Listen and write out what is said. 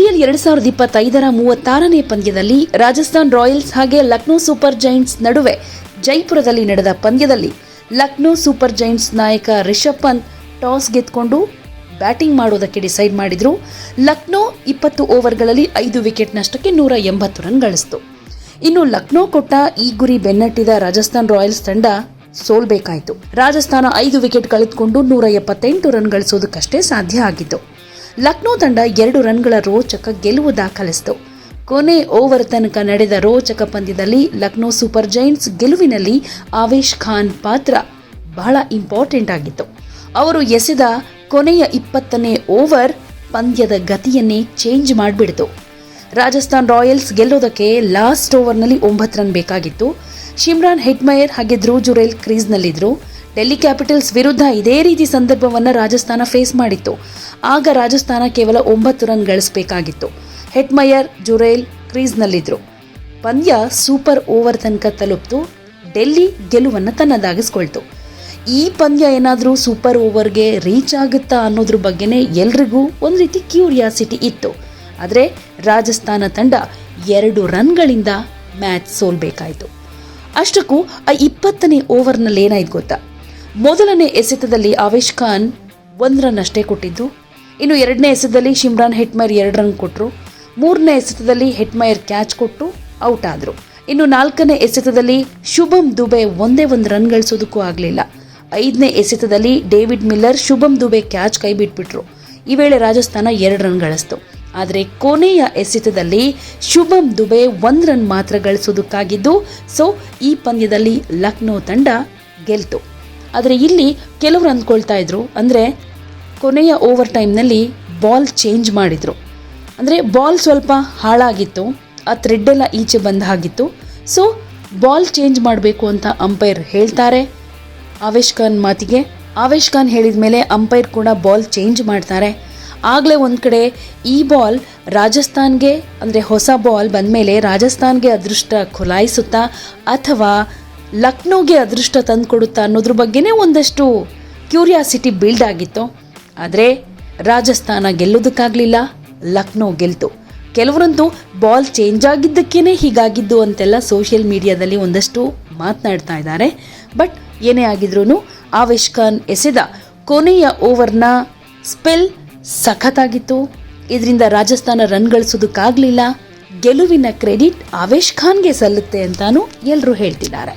IPL 2025ರ 36ನೇ ಪಂದ್ಯದಲ್ಲಿ Rajasthan Royals ಹಾಗೆ Lucknow super Giants ನಡುವೆ ಜೈಪುರದಲ್ಲಿ ನಡೆದ ಪಂದ್ಯದಲ್ಲಿ ಲಕ್ನೋ ಸೂಪರ್ ಜೈಂಟ್ಸ್ ನಾಯಕ ರಿಷಬ್ ಪಂತ್ ಟಾಸ್ ಗೆದ್ದುಕೊಂಡು ಬ್ಯಾಟಿಂಗ್ ಮಾಡೋದಕ್ಕೆ ಡಿಸೈಡ್ ಮಾಡಿದ್ರು. ಲಕ್ನೋ 20 ಓವರ್ಗಳಲ್ಲಿ 5 ವಿಕೆಟ್ ನಷ್ಟಕ್ಕೆ 180 ರನ್ ಗಳಿಸಿತು. ಇನ್ನು ಲಕ್ನೋ ಕೊಟ್ಟ ಈ ಗುರಿ ಬೆನ್ನಟ್ಟಿದ ರಾಜಸ್ಥಾನ್ ರಾಯಲ್ಸ್ ತಂಡ ಸೋಲ್ಬೇಕಾಯಿತು. ರಾಜಸ್ಥಾನ 5 ವಿಕೆಟ್ ಕಳೆದುಕೊಂಡು 178 ರನ್ ಗಳಿಸೋದಕ್ಕಷ್ಟೇ ಸಾಧ್ಯ ಆಗಿತ್ತು. ಲಕ್ನೋ ತಂಡ 2 ರನ್ಗಳ ರೋಚಕ ಗೆಲುವು ದಾಖಲಿಸಿತು. ಕೊನೆ ಓವರ್ ತನಕ ನಡೆದ ರೋಚಕ ಪಂದ್ಯದಲ್ಲಿ ಲಕ್ನೋ ಸೂಪರ್ ಜೈಂಟ್ಸ್ ಗೆಲುವಿನಲ್ಲಿ ಆವೇಶ್ ಖಾನ್ ಪಾತ್ರ ಬಹಳ ಇಂಪಾರ್ಟೆಂಟ್ ಆಗಿತ್ತು. ಅವರು ಎಸೆದ ಕೊನೆಯ 20ನೇ ಓವರ್ ಪಂದ್ಯದ ಗತಿಯನ್ನೇ ಚೇಂಜ್ ಮಾಡಿಬಿಡ್ತು. ರಾಜಸ್ಥಾನ್ ರಾಯಲ್ಸ್ ಗೆಲ್ಲೋದಕ್ಕೆ ಲಾಸ್ಟ್ ಓವರ್ನಲ್ಲಿ 9 ರನ್ ಬೇಕಾಗಿತ್ತು. ಶಿಮ್ರಾನ್ ಹೆಟ್ಮೈರ್ ಹಾಗೆ ಧ್ರುವ್ ಜುರೇಲ್ ಕ್ರೀಸ್ನಲ್ಲಿದ್ದರು. ಡೆಲ್ಲಿ ಕ್ಯಾಪಿಟಲ್ಸ್ ವಿರುದ್ಧ ಇದೇ ರೀತಿ ಸಂದರ್ಭವನ್ನು ರಾಜಸ್ಥಾನ ಫೇಸ್ ಮಾಡಿತ್ತು. ಆಗ ರಾಜಸ್ಥಾನ ಕೇವಲ 9 ರನ್ ಗಳಿಸಬೇಕಾಗಿತ್ತು. ಹೆಟ್ಮೈರ್, ಜುರೇಲ್ ಕ್ರೀಸ್ನಲ್ಲಿದ್ದರು. ಪಂದ್ಯ ಸೂಪರ್ ಓವರ್ ತನಕ ತಲುಪಿತು. ಡೆಲ್ಲಿ ಗೆಲುವನ್ನು ತನ್ನದಾಗಿಸ್ಕೊಳ್ತು. ಈ ಪಂದ್ಯ ಏನಾದರೂ ಸೂಪರ್ ಓವರ್ಗೆ ರೀಚ್ ಆಗುತ್ತಾ ಅನ್ನೋದ್ರ ಬಗ್ಗೆನೇ ಎಲ್ರಿಗೂ ಒಂದು ರೀತಿ ಕ್ಯೂರಿಯಾಸಿಟಿ ಇತ್ತು. ಆದರೆ ರಾಜಸ್ಥಾನ ತಂಡ 2 ರನ್ಗಳಿಂದ ಮ್ಯಾಚ್ ಸೋಲ್ಬೇಕಾಯಿತು. ಅಷ್ಟಕ್ಕೂ ಆ 20ನೇ ಓವರ್ನಲ್ಲಿ ಏನಾಯ್ತು ಗೊತ್ತಾ? ಮೊದಲನೇ ಎಸೆತದಲ್ಲಿ ಆವೇಶ್ ಖಾನ್ 1 ರನ್ ಅಷ್ಟೇ ಕೊಟ್ಟಿದ್ದು. ಇನ್ನು 2ನೇ ಎಸೆತದಲ್ಲಿ ಶಿಮ್ರಾನ್ ಹೆಟ್ಮೈರ್ 2 ರನ್ ಕೊಟ್ಟರು. 3ನೇ ಎಸೆತದಲ್ಲಿ ಹೆಟ್ಮೈರ್ ಕ್ಯಾಚ್ ಕೊಟ್ಟು ಔಟ್ ಆದರು. ಇನ್ನು 4ನೇ ಎಸೆತದಲ್ಲಿ ಶುಭಮ್ ದುಬೆ ಒಂದೇ 1 ರನ್ ಗಳಿಸೋದಕ್ಕೂ ಆಗಲಿಲ್ಲ. 5ನೇ ಎಸೆತದಲ್ಲಿ David Miller, Shubham Dube catch ಕೈ ಬಿಟ್ಬಿಟ್ರು. ಈ ವೇಳೆ ರಾಜಸ್ಥಾನ 2 ರನ್ ಗಳಿಸ್ತು. ಆದರೆ ಕೊನೆಯ ಎಸೆತದಲ್ಲಿ ಶುಭಮ್ ದುಬೆ 1 ರನ್ ಮಾತ್ರ ಗಳಿಸೋದಕ್ಕಾಗಿದ್ದು. ಸೊ ಈ ಪಂದ್ಯದಲ್ಲಿ ಲಕ್ನೋ ತಂಡ ಗೆಲ್ತು. ಆದರೆ ಇಲ್ಲಿ ಕೆಲವರು ಅಂದ್ಕೊಳ್ತಾ ಇದ್ರು, ಅಂದರೆ ಕೊನೆಯ ಓವರ್ ಟೈಮ್ನಲ್ಲಿ ಬಾಲ್ ಚೇಂಜ್ ಮಾಡಿದರು. ಅಂದರೆ ಬಾಲ್ ಸ್ವಲ್ಪ ಹಾಳಾಗಿತ್ತು, ಆ ಥ್ರೆಡ್ಡೆಲ್ಲ ಈಚೆ ಬಂದ ಹಾಗಿತ್ತು. ಸೊ ಬಾಲ್ ಚೇಂಜ್ ಮಾಡಬೇಕು ಅಂತ ಅಂಪೈರ್ ಹೇಳ್ತಾರೆ. ಆವೇಶ್ ಖಾನ್ ಮಾತಿಗೆ ಆವೇಶ್ ಖಾನ್ ಹೇಳಿದ ಮೇಲೆ ಅಂಪೈರ್ ಕೂಡ ಬಾಲ್ ಚೇಂಜ್ ಮಾಡ್ತಾರೆ. ಆಗಲೇ ಒಂದು ಕಡೆ ಈ ಬಾಲ್ ರಾಜಸ್ಥಾನ್ಗೆ, ಅಂದರೆ ಹೊಸ ಬಾಲ್ ಬಂದಮೇಲೆ ರಾಜಸ್ಥಾನ್ಗೆ ಅದೃಷ್ಟ ಖುಲಾಯಿಸುತ್ತಾ ಅಥವಾ ಲಕ್ನೋಗೆ ಅದೃಷ್ಟ ತಂದುಕೊಡುತ್ತಾ ಅನ್ನೋದ್ರ ಬಗ್ಗೆನೇ ಒಂದಷ್ಟು ಕ್ಯೂರಿಯಾಸಿಟಿ ಬಿಲ್ಡ್ ಆಗಿತ್ತು. ಆದರೆ ರಾಜಸ್ಥಾನ ಗೆಲ್ಲೋದಕ್ಕಾಗಲಿಲ್ಲ, ಲಕ್ನೋ ಗೆಲ್ತು. ಕೆಲವರಂತೂ ಬಾಲ್ ಚೇಂಜ್ ಆಗಿದ್ದಕ್ಕೇ ಹೀಗಾಗಿದ್ದು ಅಂತೆಲ್ಲ ಸೋಷಿಯಲ್ ಮೀಡಿಯಾದಲ್ಲಿ ಒಂದಷ್ಟು ಮಾತನಾಡ್ತಾ ಇದ್ದಾರೆ. ಬಟ್ ಏನೇ ಆಗಿದ್ರೂ ಆವೇಶ್ ಖಾನ್ ಎಸೆದ ಕೊನೆಯ ಓವರ್ನ ಸ್ಪೆಲ್ ಸಖತ್ತಾಗಿತ್ತು. ಇದರಿಂದ ರಾಜಸ್ಥಾನ ರನ್ ಗಳಿಸೋದಕ್ಕಾಗಲಿಲ್ಲ. ಗೆಲುವಿನ ಕ್ರೆಡಿಟ್ ಆವೇಶ್ ಖಾನ್ಗೆ ಸಲ್ಲುತ್ತೆ ಅಂತಾನೂ ಎಲ್ಲರೂ ಹೇಳ್ತಿದ್ದಾರೆ.